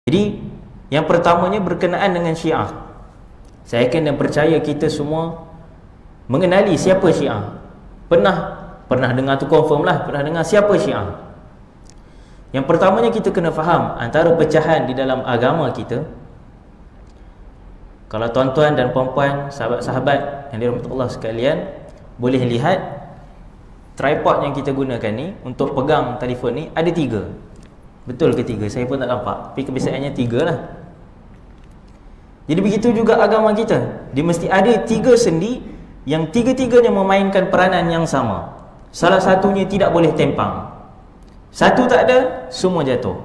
Jadi yang pertamanya berkenaan dengan Syiah. Saya yakin dan percaya kita semua mengenali siapa Syiah. Pernah dengar tu, confirm lah pernah dengar siapa Syiah. Yang pertamanya kita kena faham antara pecahan di dalam agama kita. Kalau tuan-tuan dan puan-puan, sahabat-sahabat yang dirahmati Allah sekalian, boleh lihat tripod yang kita gunakan ni untuk pegang telefon ni ada 3. Betul ke 3? Saya pun tak nampak, tapi kebiasaannya 3 lah. Jadi begitu juga agama kita. Dia mesti ada 3 sendi yang 3-tiganya memainkan peranan yang sama. Salah satunya tidak boleh tempang. Satu tak ada, semua jatuh.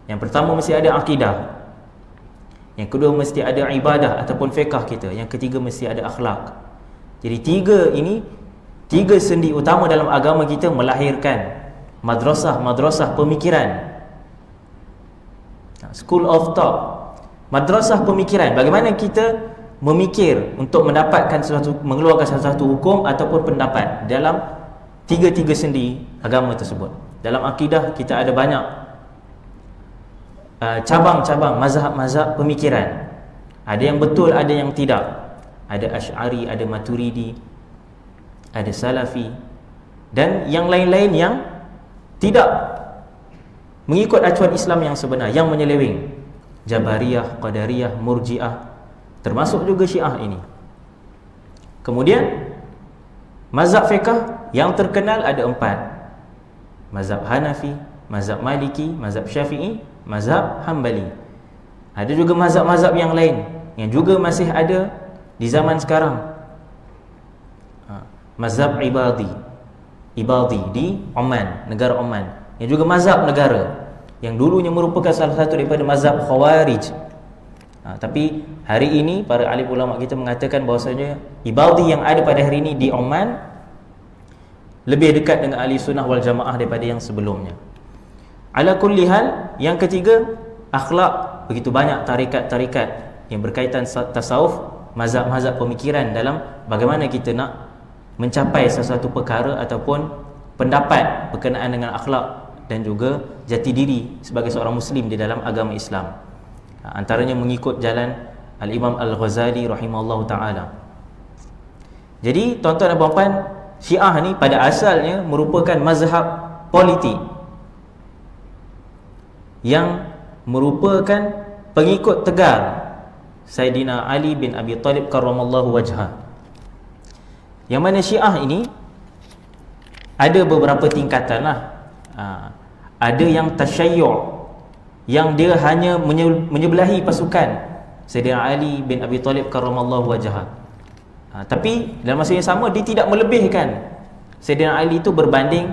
Yang pertama mesti ada akidah. Yang kedua mesti ada ibadah ataupun fiqh kita. Yang ketiga mesti ada akhlak. Jadi 3 ini, 3 sendi utama dalam agama kita melahirkan madrasah pemikiran. School of thought. Madrasah pemikiran. Bagaimana kita memikir untuk mendapatkan sesuatu, mengeluarkan sesuatu hukum ataupun pendapat dalam 3 sendi agama tersebut. Dalam akidah kita ada banyak cabang-cabang mazhab-mazhab pemikiran. Ada yang betul, ada yang tidak. Ada Asy'ari, ada Maturidi, ada Salafi, dan yang lain-lain yang tidak mengikut acuan Islam yang sebenar, yang menyeleweng. Jabariyah, Qadariyah, Murji'ah, termasuk juga Syiah ini. Kemudian mazhab fiqh yang terkenal ada 4. Mazhab Hanafi, mazhab Maliki, mazhab Syafi'i, mazhab Hambali. Ada juga mazhab-mazhab yang lain yang juga masih ada di zaman sekarang. Mazhab Ibadi di Oman, negara Oman, yang juga mazhab negara, yang dulunya merupakan salah satu daripada mazhab Khawarij. Tapi hari ini para alim ulama kita mengatakan bahawasanya Ibadi yang ada pada hari ini di Oman lebih dekat dengan ahli sunnah wal jamaah daripada yang sebelumnya. Ala kulli hal, yang ketiga, akhlak. Begitu banyak tarikat-tarikat yang berkaitan tasawuf, mazhab-mazhab pemikiran dalam bagaimana kita nak mencapai sesuatu perkara ataupun pendapat berkenaan dengan akhlak dan juga jati diri sebagai seorang muslim di dalam agama Islam. Antaranya mengikut jalan Al-Imam Al-Ghazali rahimahullahu ta'ala. Jadi tuan-tuan dan puan-puan, Syiah ni pada asalnya merupakan mazhab politik yang merupakan pengikut tegar Sayyidina Ali bin Abi Talib karramallahu wajhah. Yang mana Syiah ini ada beberapa tingkatan lah. Ada yang tasyayyu', yang dia hanya menyebelahi pasukan Sayyidina Ali bin Abi Talib karramallahu wajhah. Tapi dalam masa yang sama dia tidak melebihkan Sayyidina Ali itu berbanding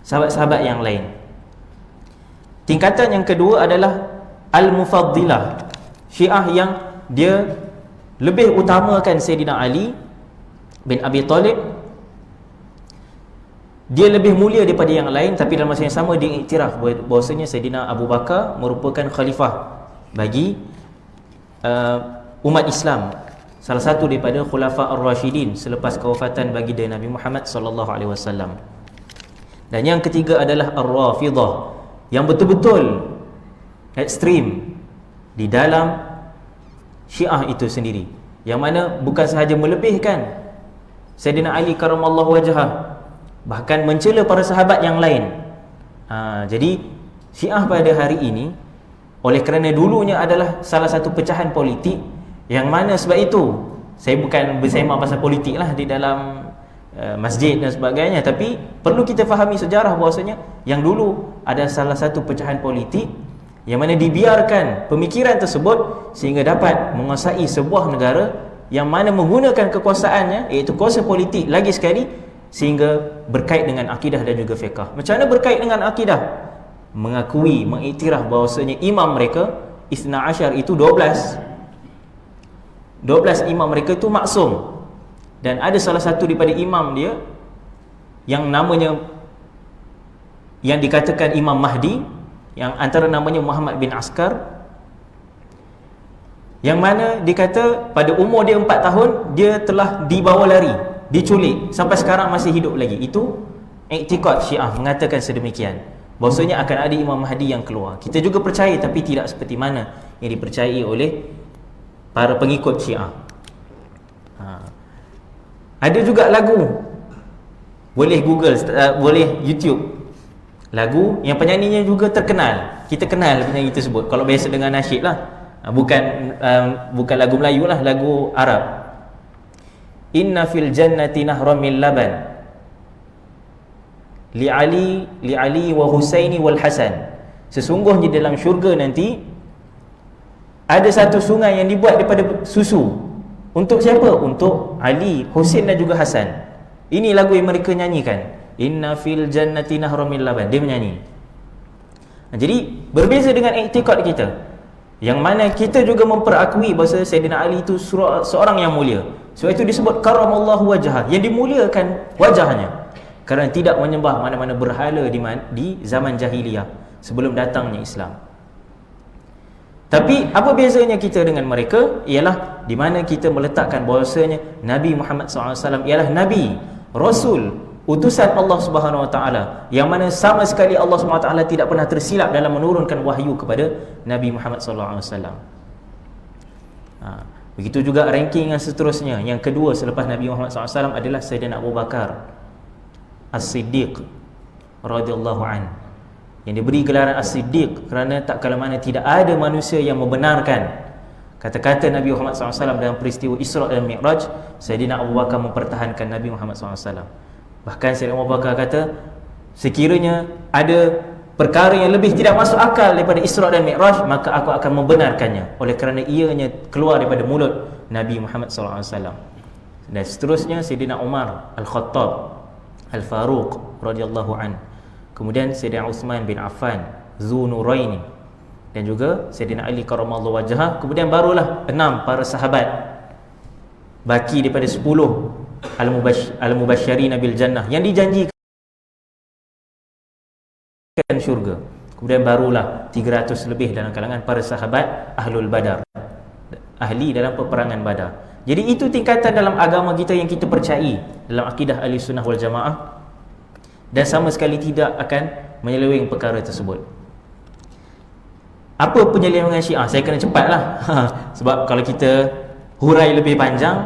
sahabat-sahabat yang lain. Tingkatan yang kedua adalah Al-Mufaddilah, Syiah yang dia lebih utamakan Sayyidina Ali bin Abi Talib. Dia lebih mulia daripada yang lain, tapi dalam masa yang sama dia iktiraf bahawasanya Sayyidina Abu Bakar merupakan khalifah bagi umat Islam, salah satu daripada Khulafa Ar-Rashidin selepas kewafatan baginda Nabi Muhammad sallallahu alaihi wasallam. Dan yang ketiga adalah Ar-Rafidah, yang betul-betul ekstrim di dalam Syiah itu sendiri, yang mana bukan sahaja melebihkan Sayyidina Ali karramallahu wajhah, bahkan mencela para sahabat yang lain. Jadi Syiah pada hari ini, oleh kerana dulunya adalah salah satu pecahan politik, yang mana sebab itu saya bukan bersema pasal politik lah di dalam masjid dan sebagainya, tapi perlu kita fahami sejarah bahawasanya yang dulu ada salah satu pecahan politik yang mana dibiarkan pemikiran tersebut sehingga dapat menguasai sebuah negara, yang mana menggunakan kekuasaannya, iaitu kuasa politik lagi sekali, sehingga berkait dengan akidah dan juga fiqh. Macam mana berkait dengan akidah? Mengakui, mengiktiraf bahawasanya imam mereka Isna Asyar itu 12 imam mereka itu maksum, dan ada salah satu daripada imam dia yang namanya, yang dikatakan Imam Mahdi, yang antara namanya Muhammad bin Askar, yang mana dikata pada umur dia 4 tahun dia telah dibawa lari, diculik, sampai sekarang masih hidup lagi. Itu iktikad Syiah mengatakan sedemikian. bahawasanya akan ada Imam Mahdi yang keluar. Kita juga percaya, tapi tidak seperti mana yang dipercayai oleh para pengikut Syiah. Ada juga lagu, boleh Google, boleh YouTube, lagu yang penyanyinya juga terkenal. Kita kenal penyanyi tersebut kalau biasa dengan nasyid lah, bukan lagu Melayu lah, lagu Arab. Inna fil jannati nahran min laban li Ali wa Husaini wal Hasan. Sesungguhnya dalam syurga nanti ada satu sungai yang dibuat daripada susu. Untuk siapa? Untuk Ali, Husain dan juga Hasan. Ini lagu yang mereka nyanyikan. Inna fil jannati nahran min laban. Dia menyanyi. Jadi berbeza dengan iktikad kita, yang mana kita juga memperakui bahawa Sayyidina Ali itu seorang yang mulia. Sebab itu disebut karamallahu wajhah, yang dimuliakan wajahnya, kerana tidak menyembah mana-mana berhala di zaman jahiliyah sebelum datangnya Islam. Tapi apa bezanya kita dengan mereka? Ialah di mana kita meletakkan bahawasanya Nabi Muhammad SAW ialah Nabi, Rasul, utusan Allah Subhanahu Wa Taala, yang mana sama sekali Allah Subhanahu Wa Taala tidak pernah tersilap dalam menurunkan wahyu kepada Nabi Muhammad SAW. Begitu juga ranking yang seterusnya. Yang kedua selepas Nabi Muhammad SAW adalah Sayyidina Abu Bakar As-Siddiq radhiyallahu an, yang diberi gelaran As-Siddiq kerana tak kala mana tidak ada manusia yang membenarkan kata-kata Nabi Muhammad SAW dalam peristiwa Isra' dan Mi'raj. Sayyidina Abu Bakar mempertahankan Nabi Muhammad SAW. Bahkan Sayyidina Abu Bakar kata, sekiranya ada perkara yang lebih tidak masuk akal daripada Isra' dan Mi'raj, maka aku akan membenarkannya, oleh kerana ianya keluar daripada mulut Nabi Muhammad SAW. Dan seterusnya Sayyidina Umar Al-Khattab Al-Faruq radhiyallahu an, kemudian Sayyidina Uthman bin Affan Dzunuraini, dan juga Sayyidina Ali karamallahu wajhah. Kemudian barulah 6 para sahabat baki daripada 10 al-mubasysyirin bil jannah yang dijanjikan syurga. Kemudian barulah 300 lebih dalam kalangan para sahabat Ahlul Badar, ahli dalam peperangan Badar. Jadi itu tingkatan dalam agama kita yang kita percayai dalam akidah Ahli Sunnah wal Jamaah, dan sama sekali tidak akan menyeleweng perkara tersebut. Apa penyelewengan Syiah? Saya kena cepatlah sebab kalau kita hurai lebih panjang,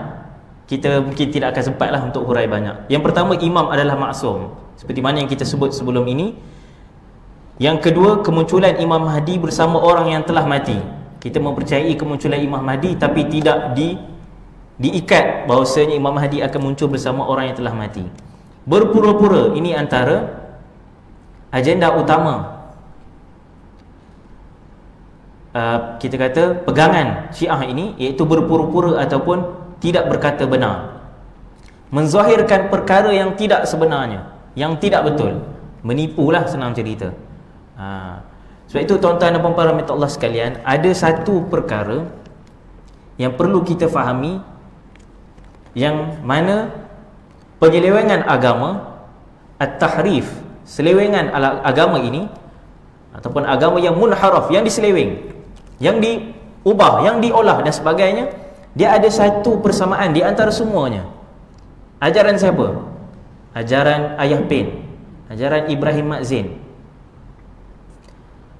kita mungkin tidak akan sempatlah untuk hurai banyak. Yang pertama, imam adalah maksum, seperti mana yang kita sebut sebelum ini. Yang kedua, kemunculan Imam Mahdi bersama orang yang telah mati. Kita mempercayai kemunculan Imam Mahdi, tapi tidak diikat bahawasanya Imam Mahdi akan muncul bersama orang yang telah mati. Berpura-pura, ini antara agenda utama kita kata pegangan Syiah ini, iaitu berpura-pura ataupun tidak berkata benar, menzahirkan perkara yang tidak sebenarnya, yang tidak betul, menipulah, senang cerita. Sebab itu tuan-tuan dan puan-puan rahmat Allah sekalian, ada satu perkara yang perlu kita fahami, yang mana penyelewengan agama, at-tahrif, selewengan agama ini, ataupun agama yang munharaf, yang diseleweng, yang diubah, yang diolah dan sebagainya, dia ada satu persamaan di antara semuanya. Ajaran siapa? Ajaran Ayah Pen, ajaran Ibrahim Makhzin,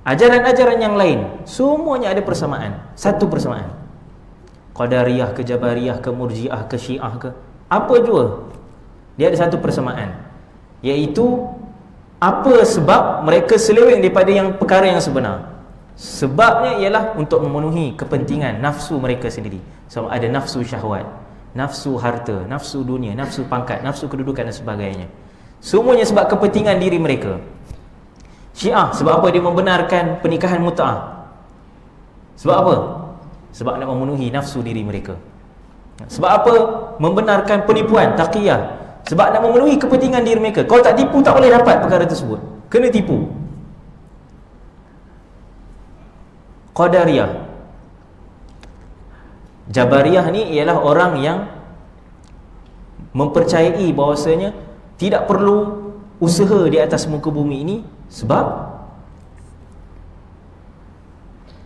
ajaran-ajaran yang lain, semuanya ada persamaan. Satu persamaan. Qadariyah ke Jabariyah ke Murji'ah ke Syiah ke apa jua, dia ada satu persamaan, iaitu apa sebab mereka seleweng daripada yang perkara yang sebenar. Sebabnya ialah untuk memenuhi kepentingan nafsu mereka sendiri. So, ada nafsu syahwat, nafsu harta, nafsu dunia, nafsu pangkat, nafsu kedudukan dan sebagainya. Semuanya sebab kepentingan diri mereka. Syiah sebab apa dia membenarkan pernikahan mut'ah? Sebab apa? Sebab nak memenuhi nafsu diri mereka. Sebab apa membenarkan penipuan, taqiyah? Sebab nak memenuhi kepentingan diri mereka. Kalau tak tipu, tak boleh dapat perkara tersebut, kena tipu. Qadariyah, Jabariyah ni ialah orang yang mempercayai bahawasanya tidak perlu usaha di atas muka bumi ini, sebab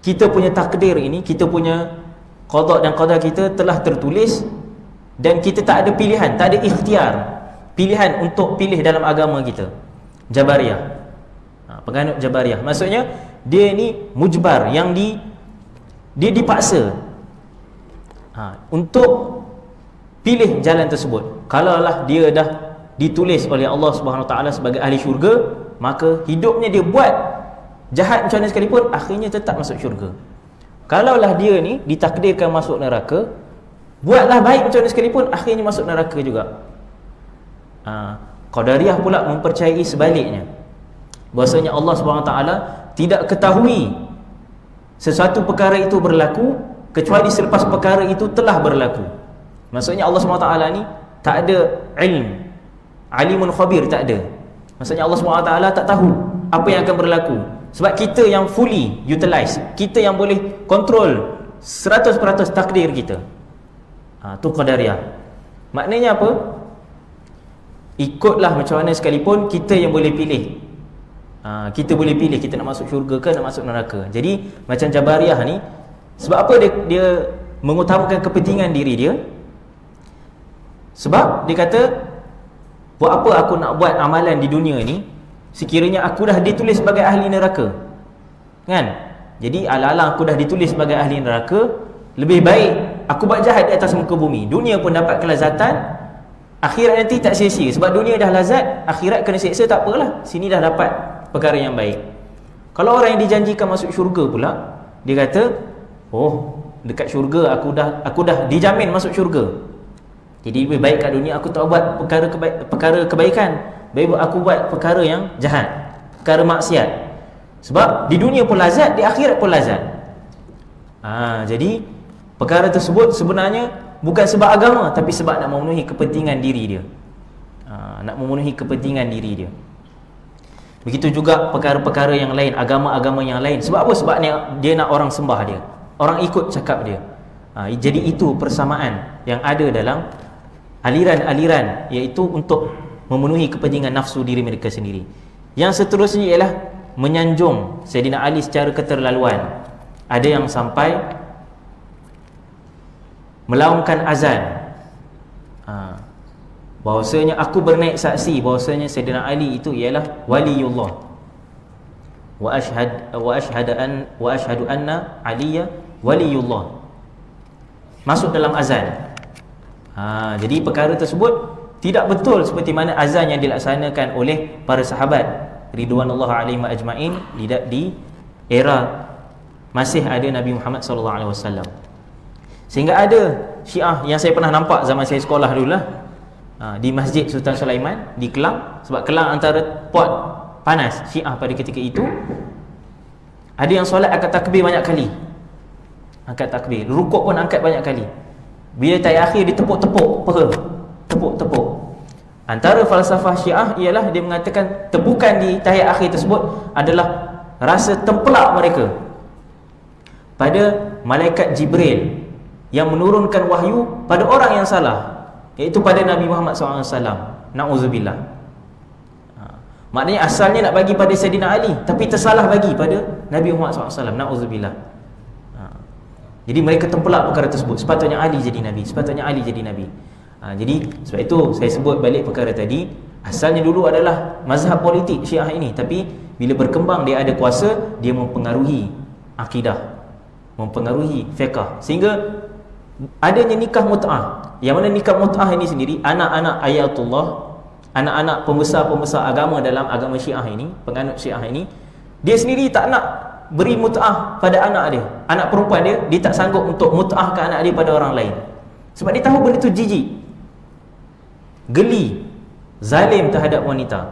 kita punya takdir ini, kita punya qada dan qadar kita telah tertulis, dan kita tak ada pilihan, tak ada ikhtiar, pilihan untuk pilih dalam agama kita. Jabariyah. penganut Jabariyah. Maksudnya dia ni mujbar, yang dia dipaksa untuk pilih jalan tersebut. Kalaulah dia dah ditulis oleh Allah Subhanahu Wa Taala sebagai ahli syurga, maka hidupnya dia buat jahat macam mana sekalipun, akhirnya tetap masuk syurga. Kalaulah dia ni ditakdirkan masuk neraka, buatlah baik macam mana sekalipun, akhirnya masuk neraka juga. Qadariyah pula mempercayai sebaliknya, bahwasanya Allah Subhanahu Wa Taala tidak ketahui sesuatu perkara itu berlaku kecuali selepas perkara itu telah berlaku. Maksudnya Allah Subhanahu Wa Taala ni tak ada ilm, alimun khabir, tak ada. Maksudnya Allah SWT tak tahu apa yang akan berlaku, sebab kita yang fully utilize, kita yang boleh kontrol 100% takdir kita. Tu Qadariyah. Maknanya apa? Ikutlah macam mana sekalipun, kita yang boleh pilih. Kita boleh pilih kita nak masuk syurga ke nak masuk neraka. Jadi macam Jabariyah ni, sebab apa dia mengutamakan kepentingan diri dia? Sebab dia kata, buat apa aku nak buat amalan di dunia ni sekiranya aku dah ditulis sebagai ahli neraka, kan? Jadi ala-ala aku dah ditulis sebagai ahli neraka, lebih baik aku buat jahat di atas muka bumi. Dunia pun dapat kelazatan, akhirat nanti tak sia-sia. Sebab dunia dah lazat, akhirat kena seksa, tak apalah, sini dah dapat perkara yang baik. Kalau orang yang dijanjikan masuk syurga pula, dia kata, oh, dekat syurga aku dah dijamin masuk syurga, jadi lebih baik kat dunia aku tak buat perkara kebaikan, baik aku buat perkara yang jahat, perkara maksiat. Sebab di dunia pun lazat, di akhirat pun lazat. Jadi perkara tersebut sebenarnya bukan sebab agama, tapi sebab nak memenuhi kepentingan diri dia. Nak memenuhi kepentingan diri dia. Begitu juga perkara-perkara yang lain, agama-agama yang lain. Sebab apa? Sebab dia nak orang sembah dia, orang ikut cakap dia. Jadi itu persamaan yang ada dalam aliran-aliran, iaitu untuk memenuhi kepentingan nafsu diri mereka sendiri. Yang seterusnya ialah menyanjung Sayyidina Ali secara keterlaluan. Ada yang sampai melaungkan azan, bahawasanya aku bernaik saksi bahawasanya Sayyidina Ali itu ialah waliullah, wa ashhadu anna Aliya waliullah, masuk dalam azan. Jadi perkara tersebut tidak betul seperti mana azan yang dilaksanakan oleh para sahabat ridwanullah alaihim ajmain di era masih ada Nabi Muhammad SAW. Sehingga ada Syiah yang saya pernah nampak zaman saya sekolah dululah, di Masjid Sultan Sulaiman di Kelang. Sebab Kelang antara port panas Syiah pada ketika itu. Ada yang solat angkat takbir banyak kali, angkat takbir, rukuk pun angkat banyak kali. Bila tahiyat akhir ditepuk-tepuk peha, tepuk-tepuk. Antara falsafah Syiah ialah dia mengatakan tepukan di tahiyat akhir tersebut adalah rasa tempelak mereka pada malaikat Jibril yang menurunkan wahyu pada orang yang salah, iaitu pada Nabi Muhammad SAW. Na'udzubillah. Maknanya asalnya nak bagi pada Sayyidina Ali, tapi tersalah bagi pada Nabi Muhammad SAW. Na'udzubillah. Jadi mereka tempelak perkara tersebut. Sepatutnya Ali jadi Nabi, sepatutnya Ali jadi Nabi. Jadi sebab itu saya sebut balik perkara tadi, asalnya dulu adalah mazhab politik Syiah ini, tapi bila berkembang dia ada kuasa, dia mempengaruhi akidah, mempengaruhi fiqh, sehingga adanya nikah mut'ah. Yang mana nikah mut'ah ini sendiri, anak-anak ayatullah, anak-anak pembesar-pembesar agama dalam agama Syiah ini, penganut Syiah ini, dia sendiri tak nak beri mut'ah pada anak dia, anak perempuan dia, dia tak sanggup untuk mut'ahkan anak dia pada orang lain. Sebab dia tahu benda tu jijik, geli, zalim terhadap wanita.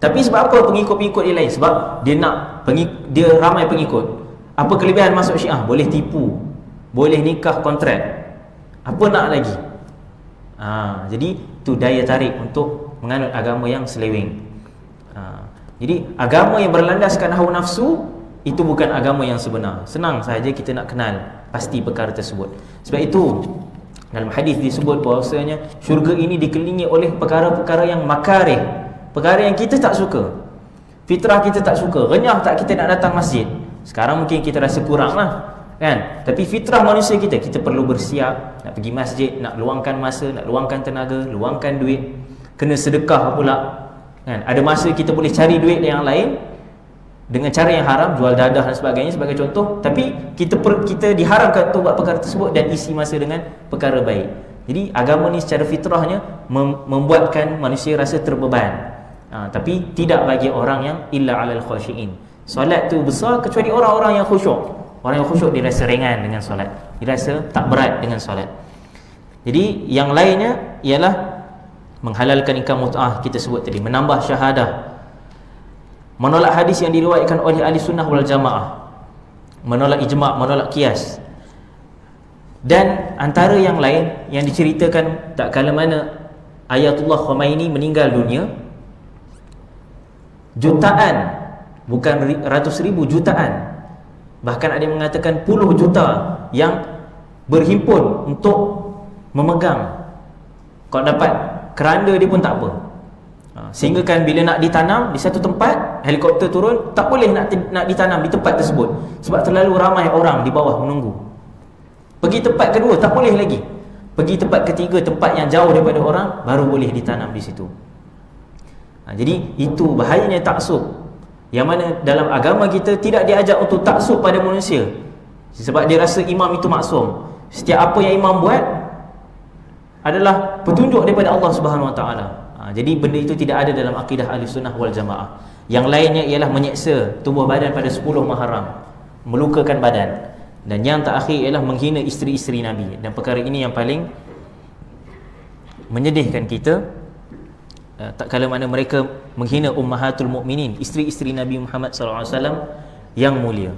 Tapi sebab apa pengikut-pengikut dia lain? Sebab dia nak dia ramai pengikut. Apa kelebihan masuk Syiah? Boleh tipu, boleh nikah kontrak, apa nak lagi? Jadi tu daya tarik untuk menganut agama yang seleweng. Jadi agama yang berlandaskan hawa nafsu itu bukan agama yang sebenar. Senang sahaja kita nak kenal pasti perkara tersebut. Sebab itu dalam hadis disebut bahawasanya syurga ini dikelilingi oleh perkara-perkara yang makarih, perkara yang kita tak suka, fitrah kita tak suka. Renyah tak kita nak datang masjid? Sekarang mungkin kita rasa kurang lah, kan? Tapi fitrah manusia kita perlu bersiap nak pergi masjid, nak luangkan masa, nak luangkan tenaga, luangkan duit, kena sedekah pula, kan? Ada masa kita boleh cari duit yang lain dengan cara yang haram, jual dadah dan sebagainya sebagai contoh, tapi kita diharamkan untuk buat perkara tersebut dan isi masa dengan perkara baik. Jadi agama ni secara fitrahnya membuatkan manusia rasa terbeban. Tapi tidak bagi orang yang illa alal khashiin. Solat tu besar kecuali orang-orang yang khusyuk. Orang yang khusyuk dia rasa ringan dengan solat, dia rasa tak berat dengan solat. Jadi yang lainnya ialah menghalalkan nikah mut'ah, kita sebut tadi, menambah syahadah, menolak hadis yang diriwayatkan oleh ahli sunnah wal jamaah, menolak ijma', menolak qiyas. Dan antara yang lain yang diceritakan tak kala mana Ayatullah Khomeini meninggal dunia, jutaan, bukan ratus ribu, jutaan, bahkan ada yang mengatakan puluh juta yang berhimpun untuk memegang. Kalau dapat keranda dia pun tak apa. Sehingga kan bila nak ditanam di satu tempat, helikopter turun, tak boleh nak ditanam di tempat tersebut sebab terlalu ramai orang di bawah menunggu. Pergi tempat kedua, tak boleh lagi. Pergi tempat ketiga, tempat yang jauh daripada orang, baru boleh ditanam di situ. Jadi itu bahayanya taksub, yang mana dalam agama kita tidak diajar untuk taksub pada manusia, sebab dia rasa imam itu maksum. Setiap apa yang imam buat adalah petunjuk daripada Allah Subhanahu Wa Taala. Jadi benda itu tidak ada dalam akidah Ahlussunnah wal Jamaah. Yang lainnya ialah menyeksa tubuh badan pada 10 Muharram, melukakan badan. Dan yang terakhir ialah menghina isteri-isteri Nabi. Dan perkara ini yang paling menyedihkan kita, tak kala mana mereka menghina ummahatul mukminin, isteri-isteri Nabi Muhammad SAW yang mulia.